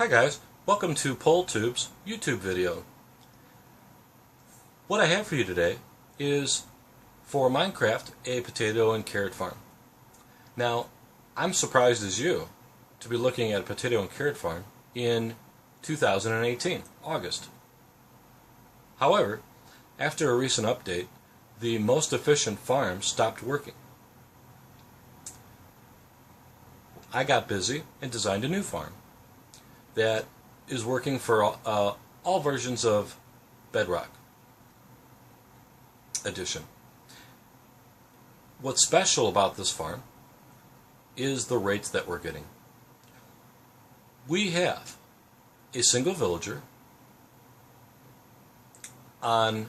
Hi guys, welcome to PolTube's YouTube video. What I have for you today is, for Minecraft, a potato and carrot farm. Now, I'm surprised as you to be looking at a potato and carrot farm in 2018, August. However, after a recent update, the most efficient farm stopped working. I got busy and designed a new farm that is working for all versions of Bedrock Edition. What's special about this farm is the rates that we're getting. We have a single villager on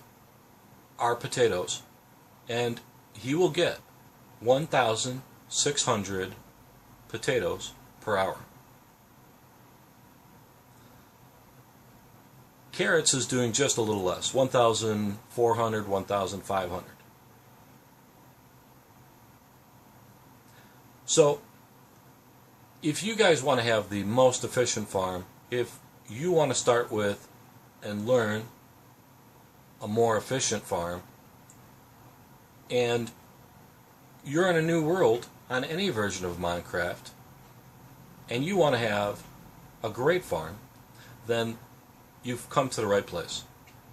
our potatoes, and he will get 1,600 potatoes per hour. Carrots is doing just a little less, 1,400, 1,500. So, if you guys want to have the most efficient farm, if you want to start with and learn a more efficient farm, and you're in a new world on any version of Minecraft, and you want to have a great farm, then you've come to the right place,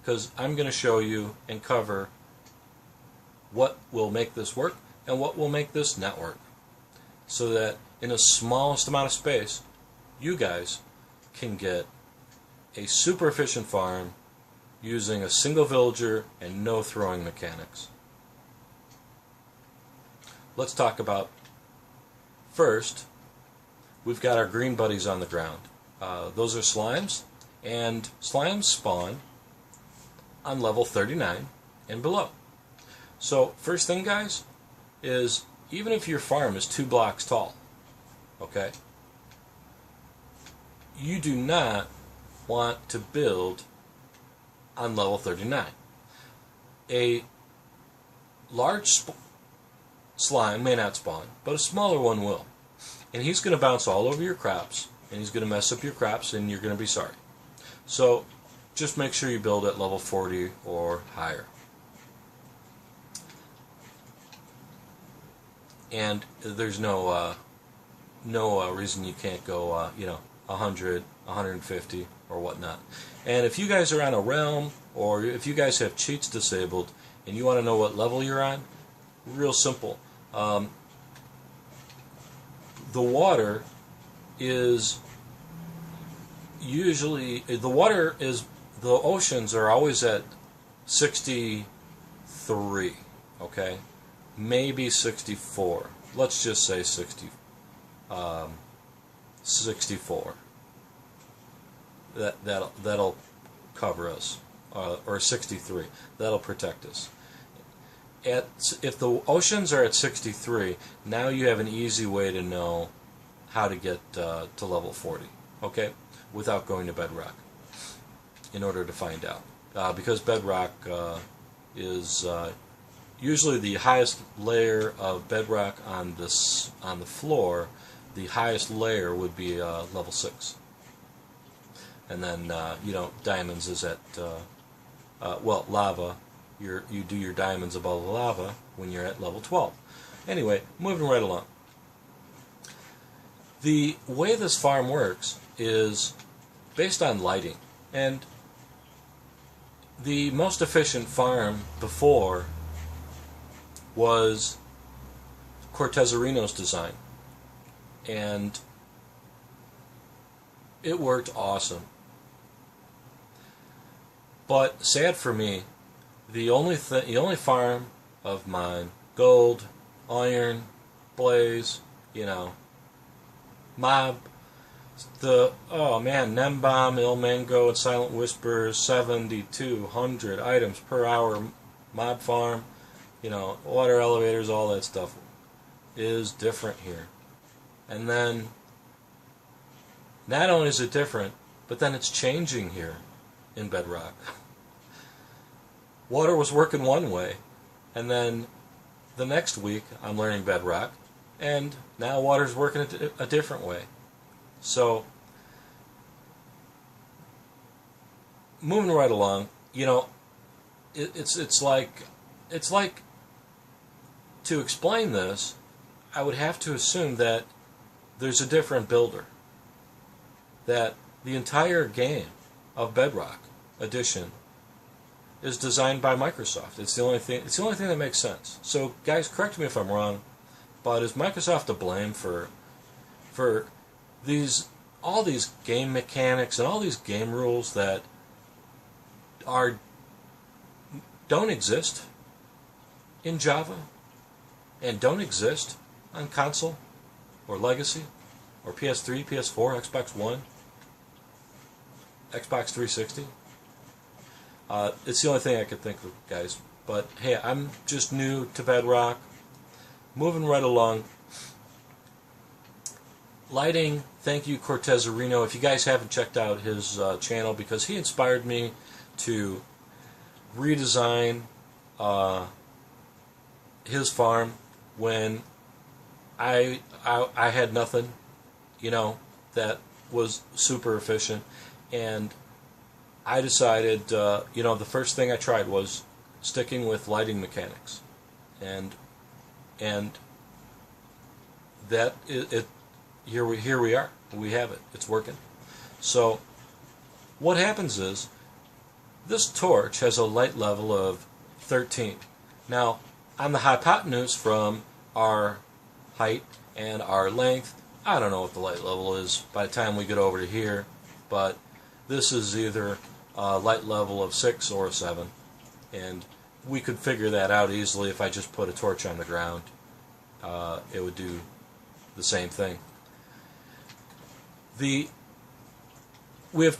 because I'm going to show you and cover what will make this work and what will make this not work, so that in the smallest amount of space you guys can get a super efficient farm using a single villager and no throwing mechanics. Let's talk about, first, we've got our green buddies on the ground. Those are slimes. And slimes spawn on level 39 and below. So first thing, guys, is even if your farm is 2 blocks tall, okay, you do not want to build on level 39. A large slime may not spawn, but a smaller one will. And he's going to bounce all over your crops, and he's going to mess up your crops, and you're going to be sorry. So just make sure you build at level 40 or higher. And there's no reason you can't go 100, 150 or whatnot. And if you guys are on a realm, or if you guys have cheats disabled and you want to know what level you're on, real simple. The water is usually, the oceans are always at 63, okay? Maybe 64. Let's just say 64. That'll cover us, or 63. That'll protect us. If the oceans are at 63, now you have an easy way to know how to get to level 40, okay? Without going to Bedrock, in order to find out. Because Bedrock is usually the highest layer of Bedrock on the floor. The highest layer would be level 6. And then, diamonds is at, lava. You do your diamonds above the lava when you're at level 12. Anyway, moving right along. The way this farm works is based on lighting, and the most efficient farm before was Cortezarino's design, and it worked awesome. But sad for me, the only farm of mine, gold, iron, blaze, mob, Nembomb, Il Mango, and Silent Whispers, 7,200 items per hour, mob farm, water elevators, all that stuff is different here. And then, not only is it different, but then it's changing here in Bedrock. Water was working one way, and then the next week I'm learning Bedrock, and now water's working a different way. So moving right along, you know, it's like to explain this, I would have to assume that there's a different builder. That the entire game of Bedrock Edition is designed by Microsoft. It's the only thing. It's the only thing that makes sense. So, guys, correct me if I'm wrong, but is Microsoft to blame for all these game mechanics and all these game rules that don't exist in Java and don't exist on console or Legacy or PS3, PS4, Xbox One, Xbox 360? It's the only thing I could think of, guys. But hey, I'm just new to Bedrock. Moving right along. Lighting, thank you, Cortez Areno. If you guys haven't checked out his channel, because he inspired me to redesign his farm when I had nothing, you know, that was super efficient. And I decided, you know, the first thing I tried was sticking with lighting mechanics, and that here we are. We have it. It's working. So what happens is this torch has a light level of 13. Now, on the hypotenuse from our height and our length, I don't know what the light level is by the time we get over to here, but this is either a light level of 6 or a 7, and we could figure that out easily if I just put a torch on the ground. It would do the same thing. We have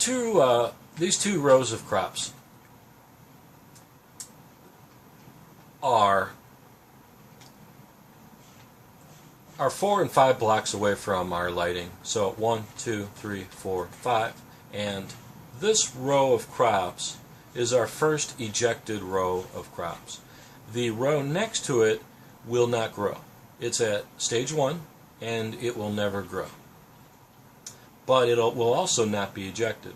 these two rows of crops are 4 and 5 blocks away from our lighting. So 1, 2, 3, 4, 5, and this row of crops is our first ejected row of crops. The row next to it will not grow. It's at stage 1, and it will never grow. But it will also not be ejected.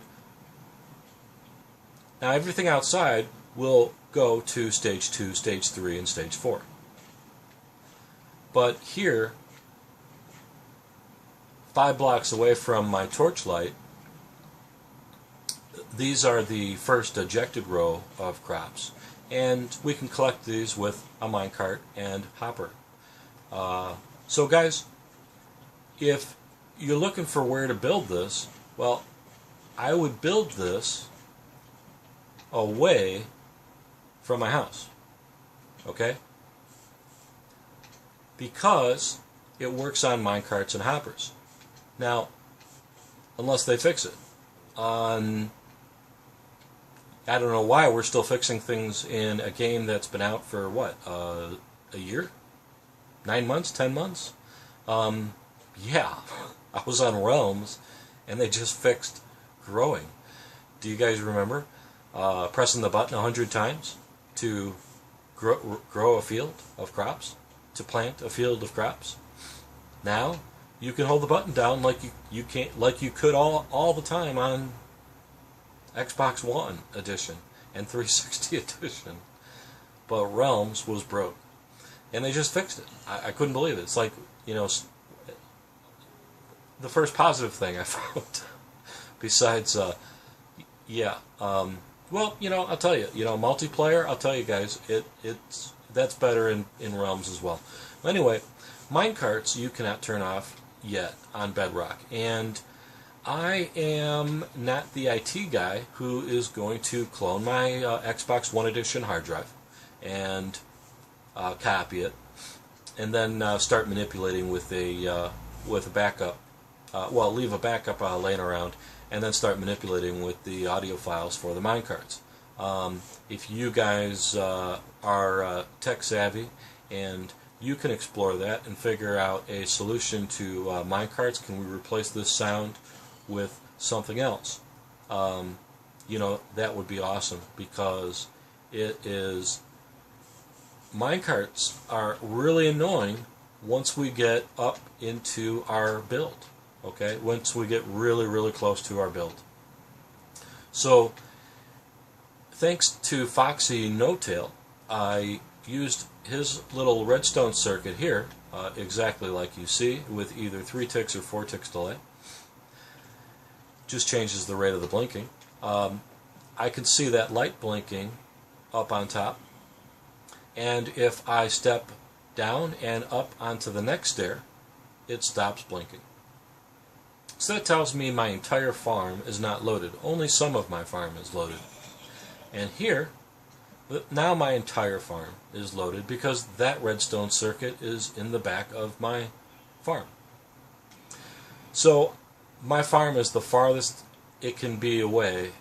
Now everything outside will go to stage 2, stage 3, and stage 4. But here, 5 blocks away from my torch light, these are the first ejected row of crops. And we can collect these with a minecart and hopper. So guys, if you're looking for where to build this, well, I would build this away from my house, okay? Because it works on minecarts and hoppers. Now, unless they fix it. I don't know why we're still fixing things in a game that's been out for, what, a year? 9 months? 10 months? Yeah. I was on Realms, and they just fixed growing. Do you guys remember pressing the button 100 times to grow a field of crops? To plant a field of crops? Now, you can hold the button down like you could all the time on Xbox One Edition and 360 Edition. But Realms was broke. And they just fixed it. I couldn't believe it. It's like, you know, the first positive thing I found. Besides, well, you know, I'll tell you, multiplayer, I'll tell you guys, that's better in Realms as well. Anyway, minecarts you cannot turn off yet on Bedrock. And I am not the IT guy who is going to clone my Xbox One Edition hard drive and copy it, and then start manipulating with a backup. Well, leave a backup laying around, and then start manipulating with the audio files for the minecarts. If you guys are tech savvy and you can explore that and figure out a solution to minecarts, can we replace this sound with something else? You know, that would be awesome, because minecarts are really annoying once we get up into our build. Okay, once we get really, really close to our build. So thanks to Foxy No-Tail, I used his little redstone circuit here, exactly like you see, with either 3 ticks or 4 ticks delay. Just changes the rate of the blinking. I can see that light blinking up on top, and if I step down and up onto the next stair, it stops blinking. So that tells me my entire farm is not loaded. Only some of my farm is loaded. And here, now my entire farm is loaded because that redstone circuit is in the back of my farm. So my farm is the farthest it can be away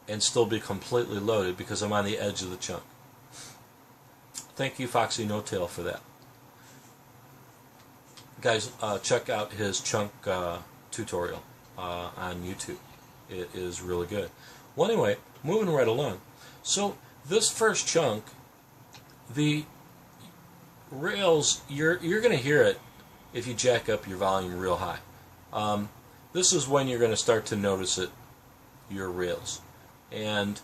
and still be completely loaded because I'm on the edge of the chunk. Thank you, Foxy No-Tail, for that. Guys, check out his chunk tutorial on YouTube. It is really good. Well, anyway, moving right along. So this first chunk, the rails, you're going to hear it if you jack up your volume real high. This is when you're going to start to notice it, your rails. And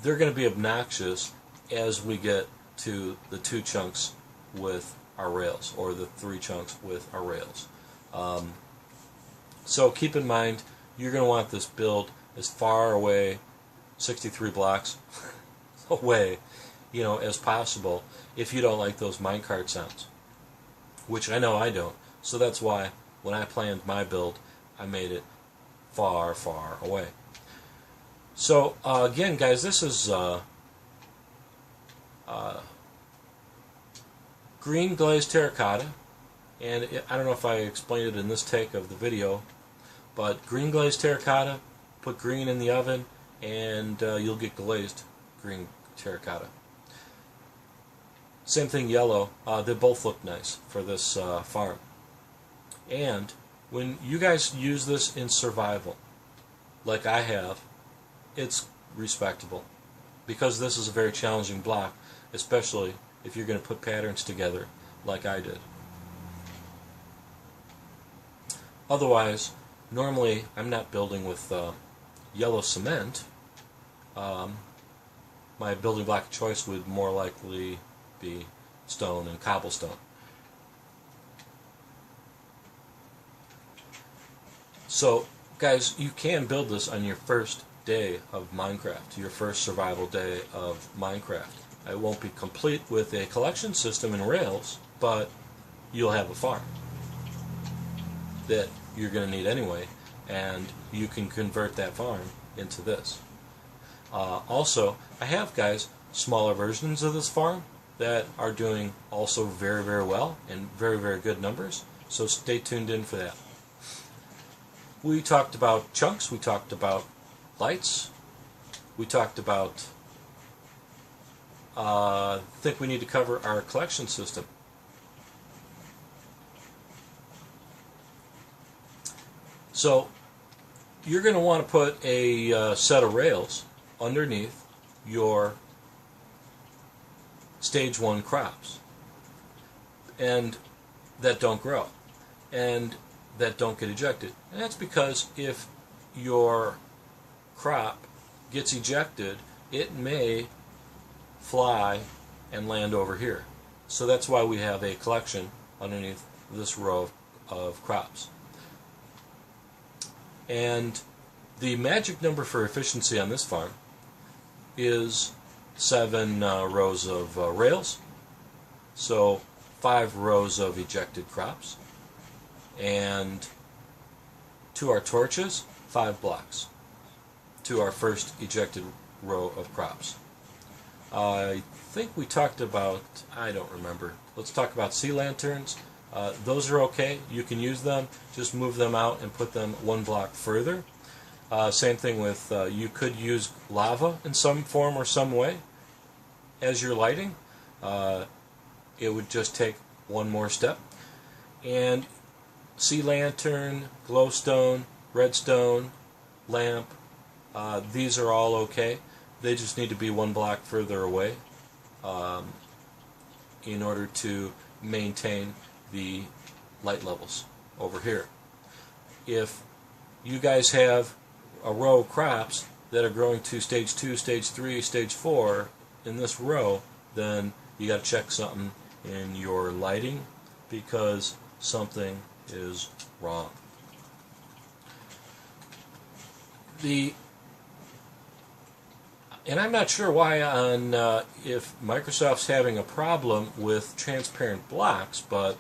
they're going to be obnoxious as we get to the 2 chunks with our rails, or the 3 chunks with our rails. So keep in mind, you're going to want this build as far away, 63 blocks away, as possible, if you don't like those minecart sounds, which I know I don't. So that's why when I planned my build, I made it far, far away. So again, guys, this is green glazed terracotta, and I don't know if I explained it in this take of the video, but green glazed terracotta, put green in the oven, and you'll get glazed green terracotta. Same thing, yellow. They both look nice for this farm. And when you guys use this in survival, like I have, it's respectable, because this is a very challenging block, especially if you're going to put patterns together like I did. Otherwise, normally I'm not building with yellow cement. My building block of choice would more likely be stone and cobblestone. So guys, you can build this on your first day of Minecraft, your first survival day of Minecraft. It won't be complete with a collection system and rails, but you'll have a farm that you're going to need anyway, and you can convert that farm into this. Also, I have, guys, smaller versions of this farm that are doing also very, very well and very, very good numbers, so stay tuned in for that. We talked about chunks, we talked about lights, we talked about I think we need to cover our collection system. So you're going to want to put a set of rails underneath your stage 1 crops, and that don't grow and that don't get ejected. And that's because if your crop gets ejected, it may fly and land over here. So that's why we have a collection underneath this row of crops. And the magic number for efficiency on this farm is 7 rows of rails, so 5 rows of ejected crops, and to our torches, 5 blocks to our first ejected row of crops. I think we talked about, I don't remember, let's talk about sea lanterns. Those are okay, you can use them, just move them out and put them 1 block further. Same thing with, you could use lava in some form or some way as your lighting. It would just take 1 more step. And sea lantern, glowstone, redstone, lamp, these are all okay. They just need to be 1 block further away in order to maintain the light levels over here. If you guys have a row of crops that are growing to stage 2, stage 3, stage 4 in this row, then you got to check something in your lighting because something is wrong. And I'm not sure why on if Microsoft's having a problem with transparent blocks, but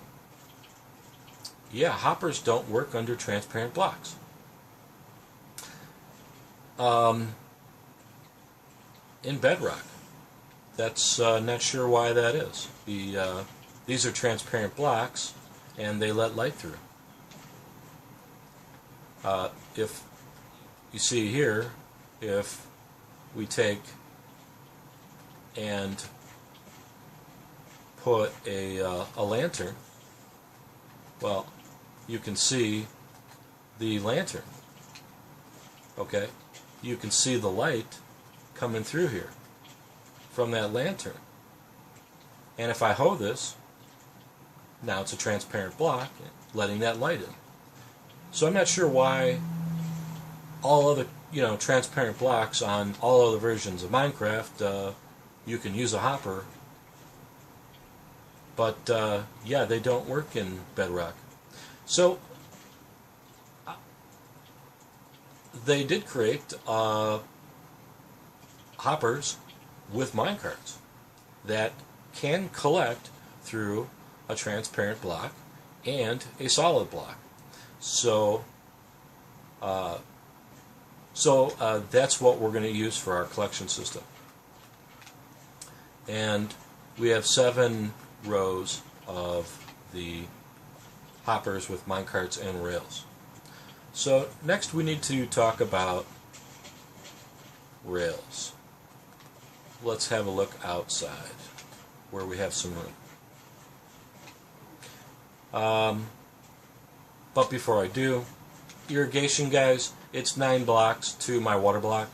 yeah, hoppers don't work under transparent blocks. In Bedrock, that's not sure why that is. These are transparent blocks, and they let light through. If you see here, if we take and put a lantern, well, you can see the lantern. Okay, you can see the light coming through here from that lantern. And if I hold this, now it's a transparent block, letting that light in. So I'm not sure why all other, transparent blocks on all other versions of Minecraft, you can use a hopper, but yeah, they don't work in Bedrock. So they did create hoppers with minecarts that can collect through a transparent block and a solid block. So that's what we're going to use for our collection system. And we have 7 rows of the hoppers with minecarts and rails. So next we need to talk about rails. Let's have a look outside where we have some room. But before I do, irrigation, guys, it's 9 blocks to my water block,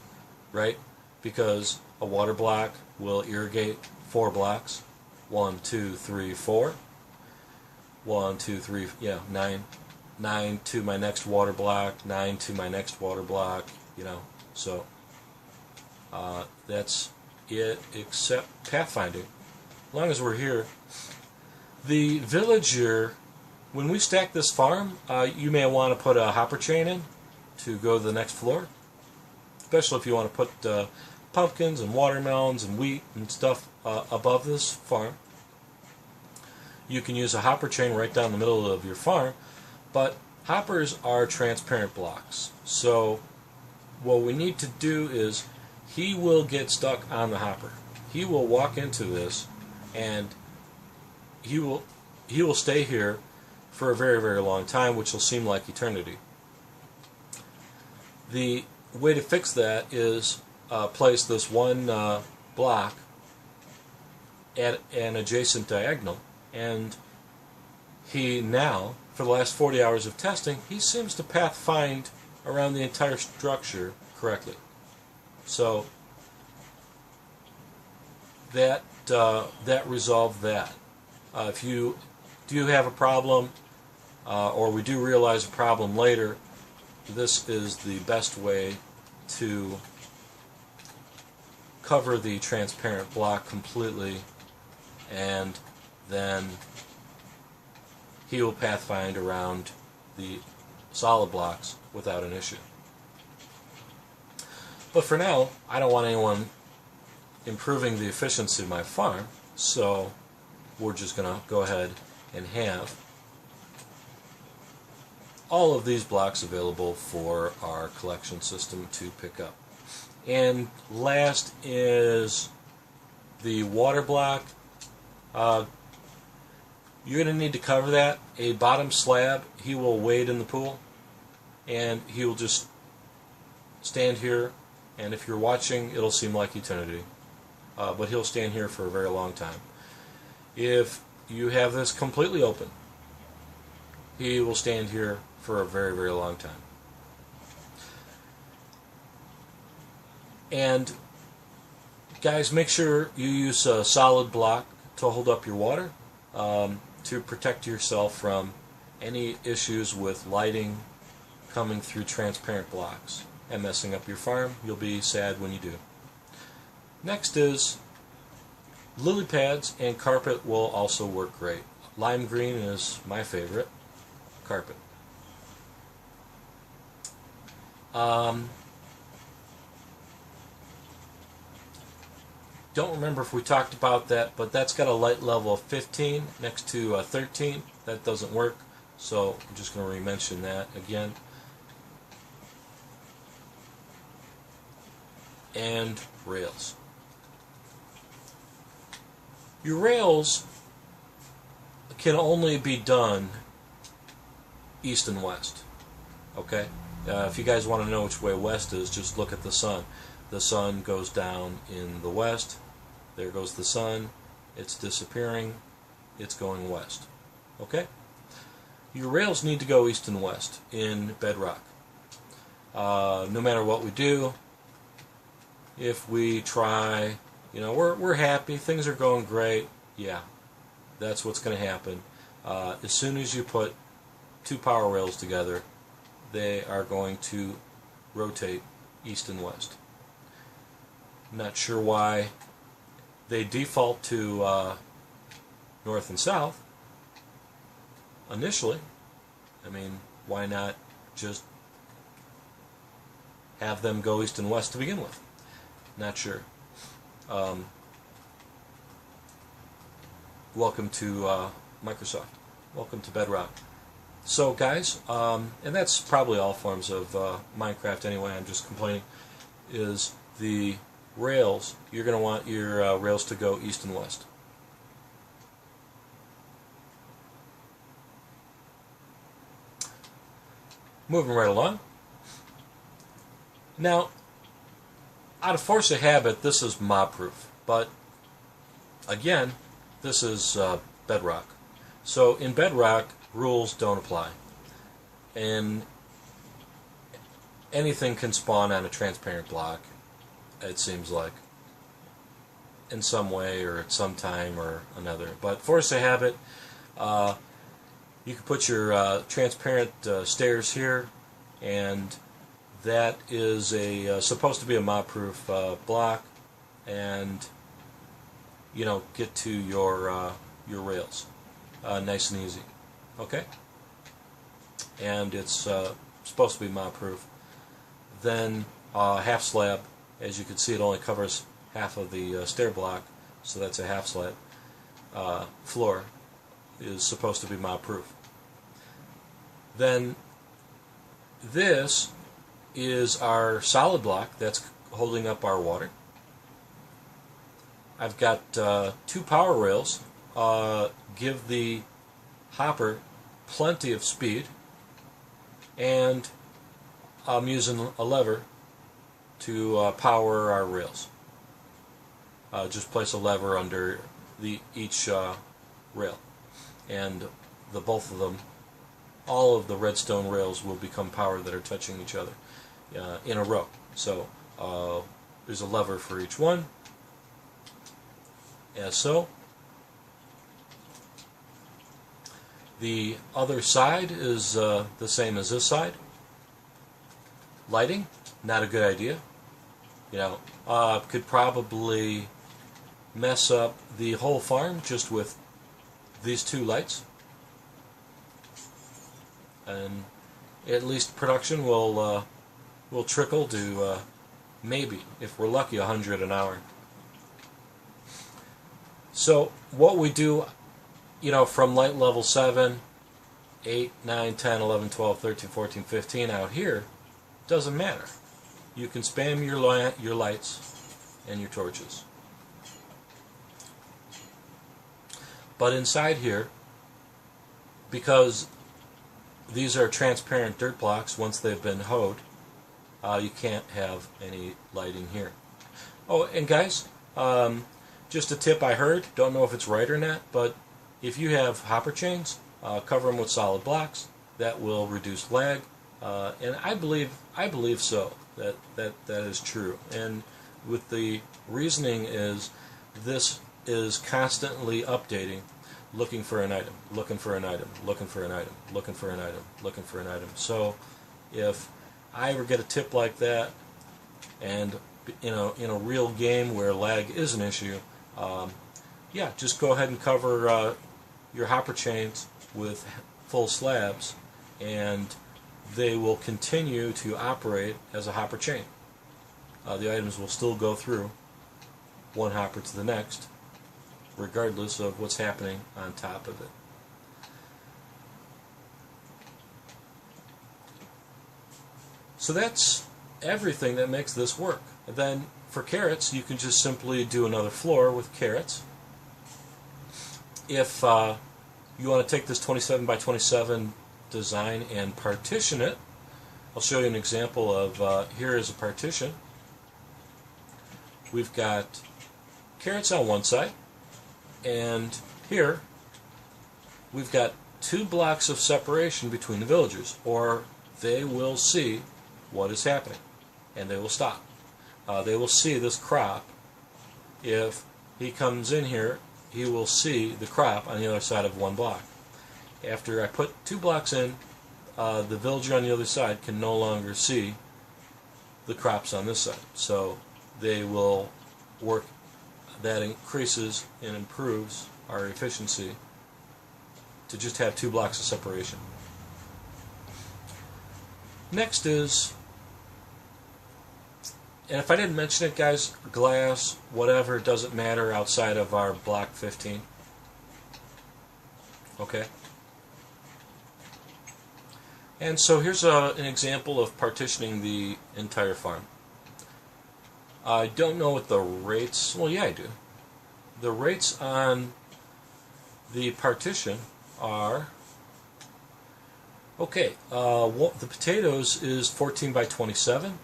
right? Because a water block will irrigate 4 blocks. 1, 2, 3, 4. 1, 2, 3, yeah, 9. 9 to my next water block, 9 to my next water block, So that's it, except pathfinding. As long as we're here, the villager, when we stack this farm, you may want to put a hopper chain in to go to the next floor, especially if you want to put pumpkins and watermelons and wheat and stuff above this farm. You can use a hopper chain right down the middle of your farm, but hoppers are transparent blocks. So what we need to do is, he will get stuck on the hopper. He will walk into this, and he will stay here for a very, very long time, which will seem like eternity. The way to fix that is place this one block at an adjacent diagonal, and he now, for the last 40 hours of testing, he seems to pathfind around the entire structure correctly. So that resolved that. If you do have a problem, or we do realize a problem later, this is the best way to cover the transparent block completely, and then he will pathfind around the solid blocks without an issue. But for now, I don't want anyone improving the efficiency of my farm, so we're just going to go ahead and have all of these blocks available for our collection system to pick up. And last is the water block. You're going to need to cover that. A bottom slab, he will wade in the pool, and he will just stand here, and if you're watching, it'll seem like eternity. But he'll stand here for a very long time. If you have this completely open, he will stand here for a very, very long time. And guys, make sure you use a solid block to hold up your water, to protect yourself from any issues with lighting coming through transparent blocks. and messing up your farm. You'll be sad when you do. Next is lily pads and carpet will also work great. Lime green is my favorite. Carpet. Don't remember if we talked about that, but that's got a light level of 15 next to 13. That doesn't work, so I'm just going to re-mention that again. And rails. Your rails can only be done east and west. Okay? If you guys want to know which way west is, just look at the sun. The sun goes down in the west. There goes the sun. It's disappearing. It's going west. Okay? Your rails need to go east and west in Bedrock. No matter what we do, if we try, you know, we're happy, things are going great, yeah, that's what's going to happen. As soon as you put two power rails together, they are going to rotate east and west. Not sure why they default to north and south initially. I mean, why not just have them go east and west to begin with? Not sure. Welcome to Microsoft. Welcome to Bedrock. So guys, and that's probably all forms of Minecraft anyway, I'm just complaining, is the rails, you're going to want your rails to go east and west. Moving right along. Now, out of force of habit, this is mob-proof, but again, this is Bedrock. So in Bedrock, rules don't apply, and anything can spawn on a transparent block, it seems like, in some way or at some time or another. But force of habit, you can put your transparent stairs here, and that is a supposed to be a mob-proof block, and you know, get to your rails nice and easy. Okay, and it's supposed to be mob-proof. Then half slab, as you can see, it only covers half of the stair block, so that's a half slab. Floor is supposed to be mob-proof. Then this is our solid block that's holding up our water. I've got two power rails, give the hopper plenty of speed, and I'm using a lever to power our rails. Just place a lever under each rail, and both of them, all of the redstone rails will become power that are touching each other in a row. So there's a lever for each one, as so. The other side is the same as this side. Lighting, not a good idea. You know, could probably mess up the whole farm just with these two lights, and at least production will trickle to maybe, if we're lucky, 100 an hour. So what we do, you know, from light level 7, 8, 9, 10, 11, 12, 13, 14, 15 out here, doesn't matter. You can spam your lights and your torches. But inside here, because these are transparent dirt blocks, once they've been hoed, you can't have any lighting here. Oh, and guys, just a tip I heard, don't know if it's right or not, but if you have hopper chains, cover them with solid blocks. That will reduce lag, and I believe so. That is true. And with the reasoning is, this is constantly updating, looking for an item, looking for an item, looking for an item, looking for an item, looking for an item. So if I ever get a tip like that, and in a real game where lag is an issue, yeah, just go ahead and cover your hopper chains with full slabs, and they will continue to operate as a hopper chain. The items will still go through one hopper to the next, regardless of what's happening on top of it. So that's everything that makes this work. And then for carrots, you can just simply do another floor with carrots. If you want to take this 27 by 27 design and partition it, I'll show you an example of, here is a partition. We've got carrots on one side, and here we've got 2 blocks of separation between the villagers, or they will see what is happening, and they will stop. They will see this crop. If he comes in here, he will see the crop on the other side of 1 block. After I put 2 blocks in, the villager on the other side can no longer see the crops on this side. So they will work. That increases and improves our efficiency to just have 2 blocks of separation. Next is, and if I didn't mention it, guys, glass, whatever, it doesn't matter outside of our block 15. Okay? And so here's an example of partitioning the entire farm. I don't know what the rates, well, yeah, I do. The rates on the partition are, okay, the potatoes is 14 by 27,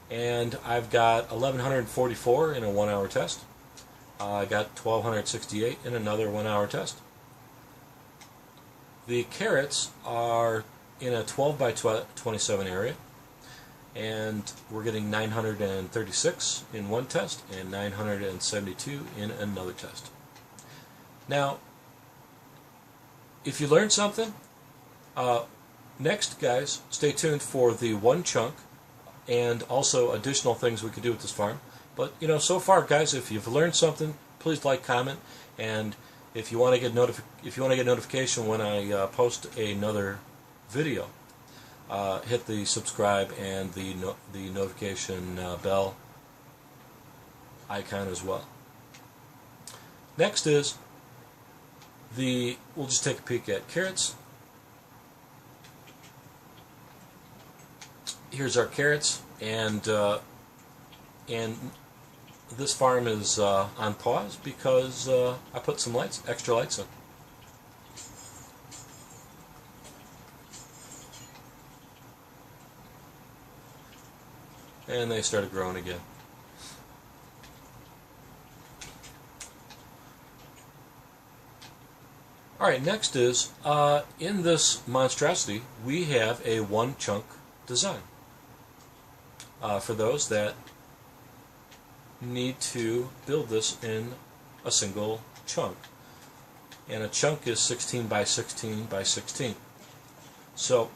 and I've got 1144 in a 1-hour test. I got 1268 in another 1-hour test. The carrots are in a 12 by 27 area, and we're getting 936 in one test and 972 in another test. Now, if you learned something, next, guys, stay tuned for the 1 chunk and also additional things we could do with this farm. But so far, guys, if you've learned something, please like, comment, and if you want to get notification when I post another video, hit the subscribe and the notification bell icon as well. Next is we'll just take a peek at carrots. Here's our carrots, and this farm is on pause because I put some extra lights in. And they started growing again. Alright, next is, in this monstrosity, we have a 1 chunk design. For those that need to build this in a single chunk. And a chunk is 16 by 16 by 16. So,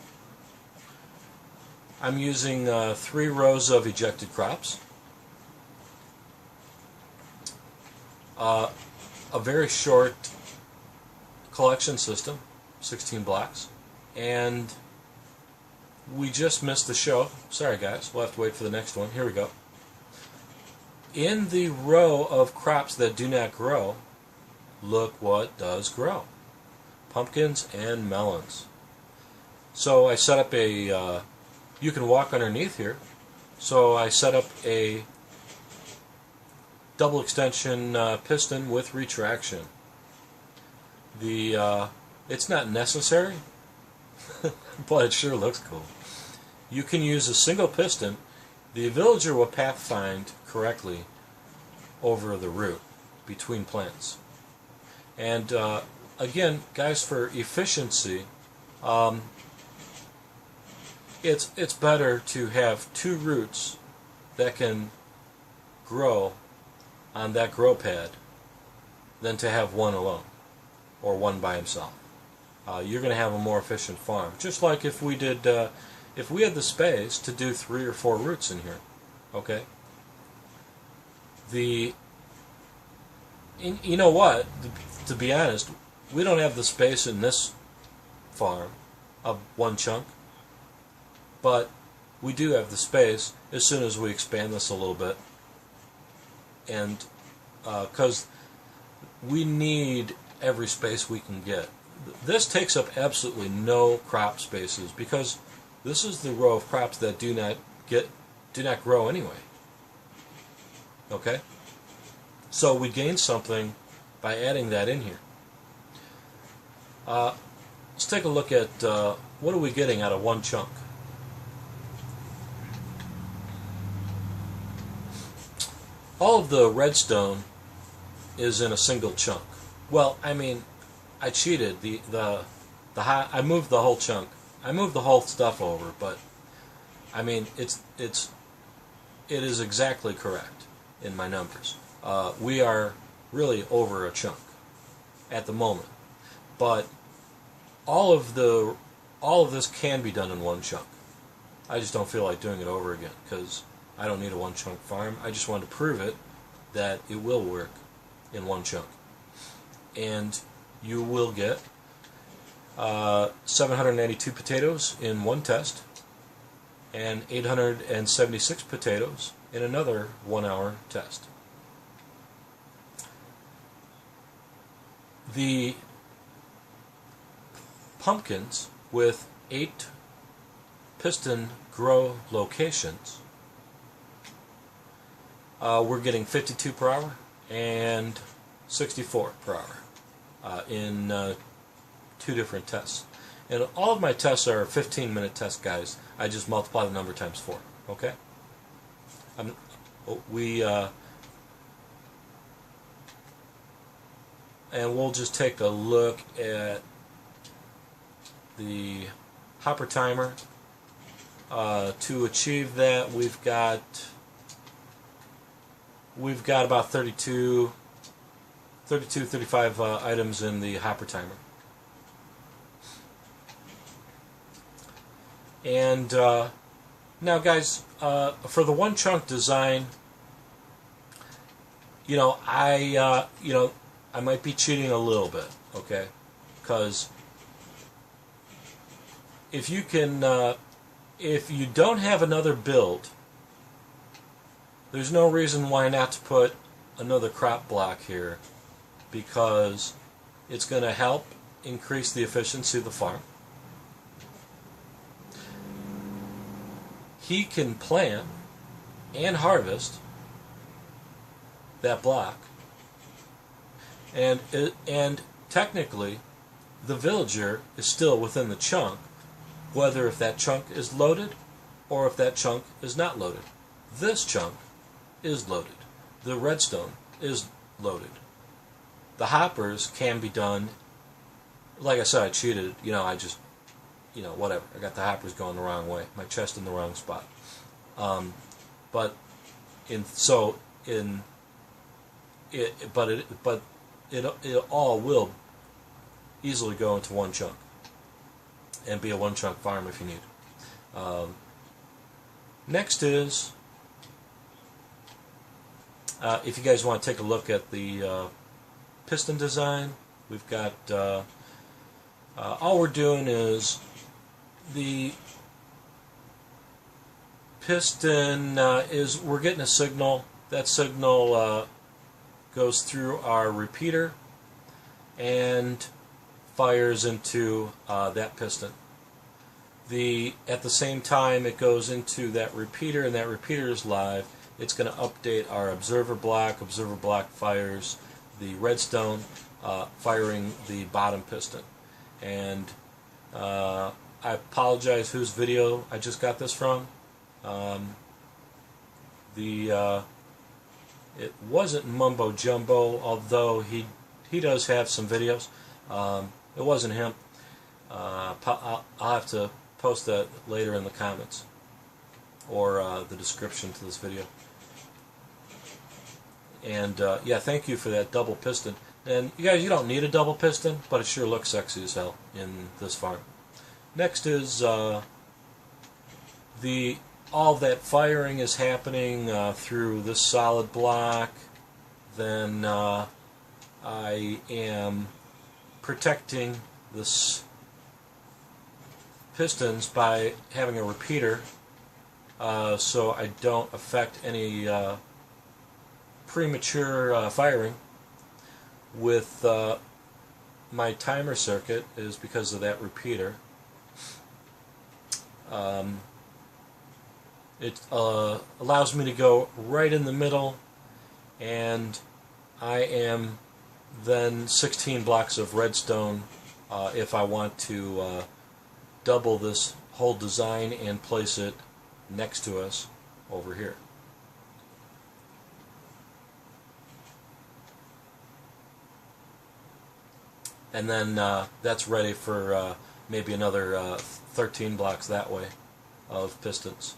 I'm using 3 rows of ejected crops, a very short collection system, 16 blocks, and we just missed the show. Sorry, guys, we'll have to wait for the next one. Here we go. In the row of crops that do not grow, look what does grow. Pumpkins and melons. So I set up a you can walk underneath here. So I set up a double extension piston with retraction. It's not necessary, but it sure looks cool. You can use a single piston. The villager will pathfind correctly over the route between plants. And again, guys, for efficiency, it's better to have 2 roots that can grow on that grow pad than to have 1 alone or 1 by himself. You're going to have a more efficient farm. Just like if we did, if we had the space to do 3 or 4 roots in here, okay, you know what, to be honest, we don't have the space in this farm of 1 chunk, but we do have the space as soon as we expand this a little bit, and because we need every space we can get. This takes up absolutely no crop spaces because this is the row of crops that do not grow anyway. Okay? So we gain something by adding that in here. Let's take a look at what are we getting out of 1 chunk. All of the redstone is in a single chunk. Well, I mean, I cheated. I moved the whole chunk. I moved the whole stuff over, but I mean, it is exactly correct in my numbers. We are really over a chunk at the moment, but all of this can be done in 1 chunk. I just don't feel like doing it over again because I don't need a 1 chunk farm. I just want to prove it that it will work in 1 chunk, and you will get 792 potatoes in 1 test and 876 potatoes in another 1-hour test. The pumpkins with 8 piston grow locations, we're getting 52 per hour and 64 per hour in 2 different tests. And all of my tests are 15-minute tests, guys. I just multiply the number times 4. Okay? And we'll just take a look at the hopper timer. To achieve that, we've got about 35 items in the hopper timer. And now, guys, for the 1 chunk design, I might be cheating a little bit, okay? Because if you don't have another build, there's no reason why not to put another crop block here, because it's going to help increase the efficiency of the farm. He can plant and harvest that block, and technically the villager is still within the chunk, whether if that chunk is loaded or if that chunk is not loaded. This chunk is loaded. The redstone is loaded. The hoppers can be done. Like I said, I cheated. I just, whatever. I got the hoppers going the wrong way. My chest in the wrong spot. But it all will easily go into 1 chunk and be a 1 chunk farm if you need. Next is, if you guys want to take a look at the piston design, we've got all we're doing is the piston we're getting a signal. That signal goes through our repeater and fires into that piston. At the same time it goes into that repeater, and that repeater is live. It's going to update our observer block. Observer block fires the redstone, firing the bottom piston. And I apologize whose video I just got this from. It wasn't Mumbo Jumbo, although he does have some videos. It wasn't him. I'll have to post that later in the comments or the description to this video. And yeah, thank you for that double piston. And you guys, you don't need a double piston, but it sure looks sexy as hell in this farm. Next is all that firing is happening through this solid block, then I am protecting this pistons by having a repeater, so I don't affect any premature firing. With my timer circuit is because of that repeater. It allows me to go right in the middle, and I am then 16 blocks of redstone if I want to double this whole design and place it next to us over here. And then that's ready for maybe another 13 blocks that way of pistons,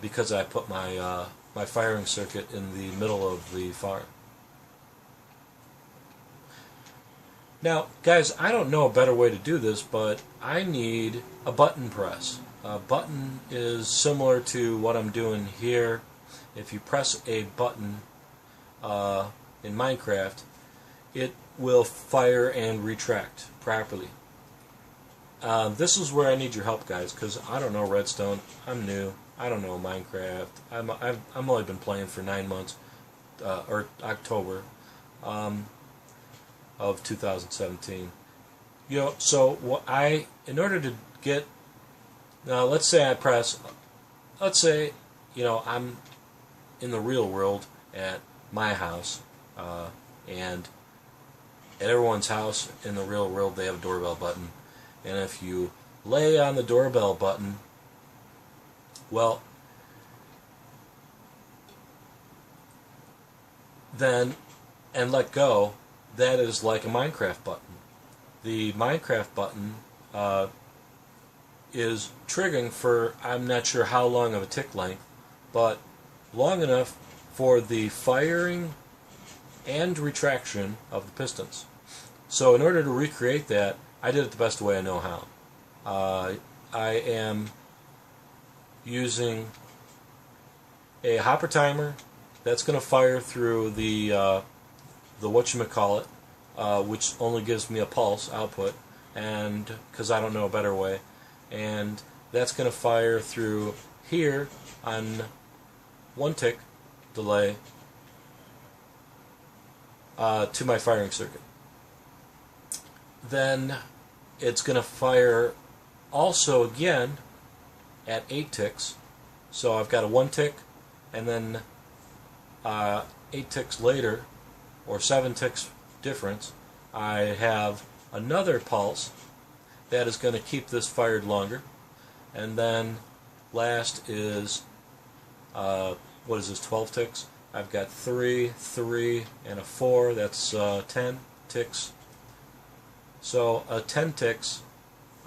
because I put my my firing circuit in the middle of the farm. Now, guys, I don't know a better way to do this, but I need a button press. A button is similar to what I'm doing here. If you press a button in Minecraft, it will fire and retract properly. This is where I need your help, guys, because I don't know redstone. I'm new. I don't know Minecraft. I've only been playing for 9 months, or October of 2017. You know, so what in order to get, now let's say I press, let's say, you know, I'm in the real world at my house, and at everyone's house in the real world they have a doorbell button, and if you lay on the doorbell button, well, then, and let go, that is like a Minecraft button. The Minecraft button is triggering for, I'm not sure how long of a tick length, but long enough for the firing and retraction of the pistons. So in order to recreate that, I did it the best way I know how. I am using a hopper timer that's going to fire through the whatchamacallit, which only gives me a pulse output, and because I don't know a better way, and that's going to fire through here on 1 tick delay to my firing circuit. Then it's going to fire also again at 8 ticks. So I've got a 1 tick, and then 8 ticks later, or 7 ticks difference, I have another pulse that is going to keep this fired longer. And then last is, what is this, 12 ticks? I've got 3, 3, and a 4, that's 10 ticks. So 10 ticks,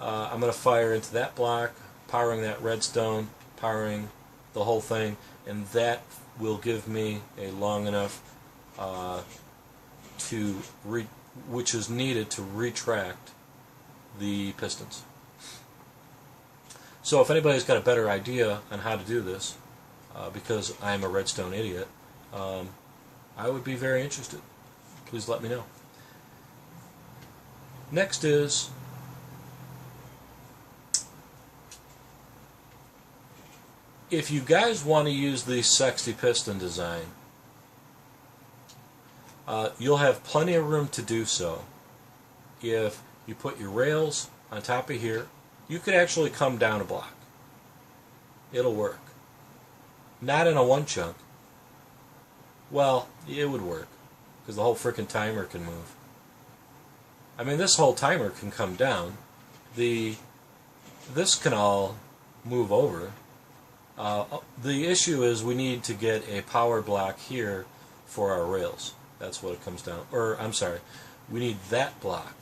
I'm going to fire into that block, powering that redstone, powering the whole thing, and that will give me a long enough which is needed to retract the pistons. So if anybody's got a better idea on how to do this, because I'm a redstone idiot, I would be very interested. Please let me know. Next is if you guys want to use the sexy piston design, you'll have plenty of room to do so. If you put your rails on top of here, you could actually come down a block. It'll work. Not in a one chunk. Well, it would work, because the whole frickin' timer can move. I mean, this whole timer can come down. This can all move over. The issue is we need to get a power block here for our rails. That's what it comes down. Or, I'm sorry, we need that block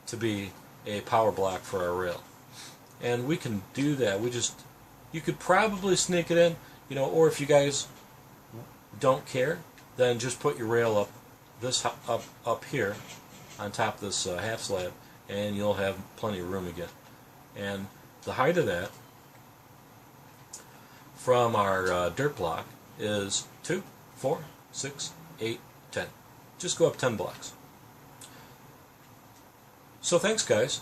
to be a power block for our rail. And we can do that. You could probably sneak it in, you know, or if you guys don't care, then just put your rail up here on top of this half slab, and you'll have plenty of room again. And the height of that from our dirt block is 2, 4, 6, 8, 10. Just go up 10 blocks. So thanks, guys.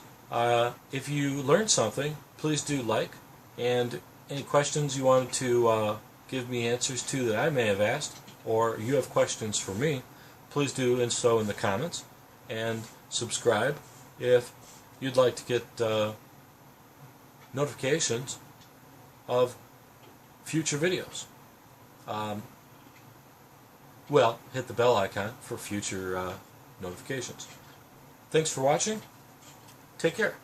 If you learned something, please do like, and any questions you wanted to give me answers to that I may have asked, or you have questions for me, please do and so in the comments, and subscribe if you'd like to get notifications of future videos. Well, hit the bell icon for future notifications. Thanks for watching. Take care.